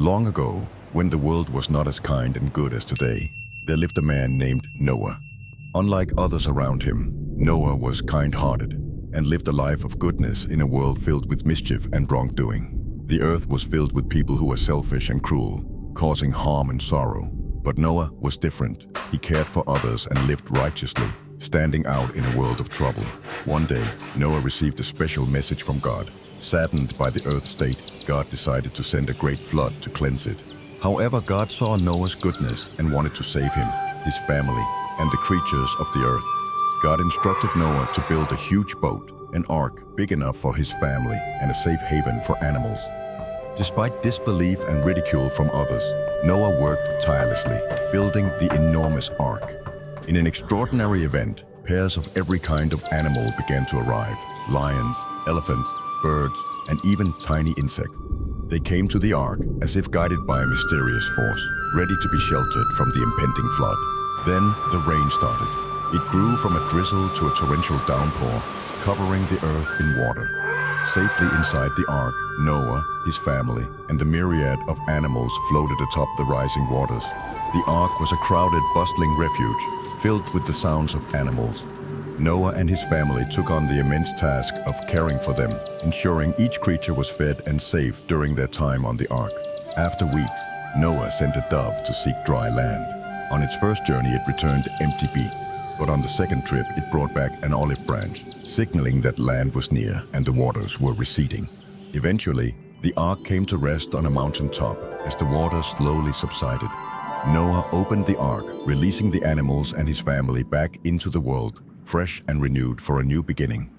Long ago, when the world was not as kind and good as today, there lived a man named Noah. Unlike others around him, Noah was kind-hearted and lived a life of goodness in a world filled with mischief and wrongdoing. The earth was filled with people who were selfish and cruel, causing harm and sorrow. But Noah was different. He cared for others and lived righteously, standing out in a world of trouble. One day, Noah received a special message from God. Saddened by the earth's state, God decided to send a great flood to cleanse it. However, God saw Noah's goodness and wanted to save him, his family, and the creatures of the earth. God instructed Noah to build a huge boat, an ark big enough for his family and a safe haven for animals. Despite disbelief and ridicule from others, Noah worked tirelessly, building the enormous ark. In an extraordinary event, pairs of every kind of animal began to arrive: lions, elephants, birds, and even tiny insects. They came to the ark as if guided by a mysterious force, ready to be sheltered from the impending flood. Then the rain started. It grew from a drizzle to a torrential downpour, covering the earth in water. Safely inside the ark, Noah, his family, and the myriad of animals floated atop the rising waters. The ark was a crowded, bustling refuge, filled with the sounds of animals. Noah and his family took on the immense task of caring for them, ensuring each creature was fed and safe during their time on the ark. After weeks, Noah sent a dove to seek dry land. On its first journey, it returned empty-beaked, but on the second trip, it brought back an olive branch, signaling that land was near and the waters were receding. Eventually, the ark came to rest on a mountain top as the waters slowly subsided. Noah opened the ark, releasing the animals and his family back into the world, fresh and renewed for a new beginning.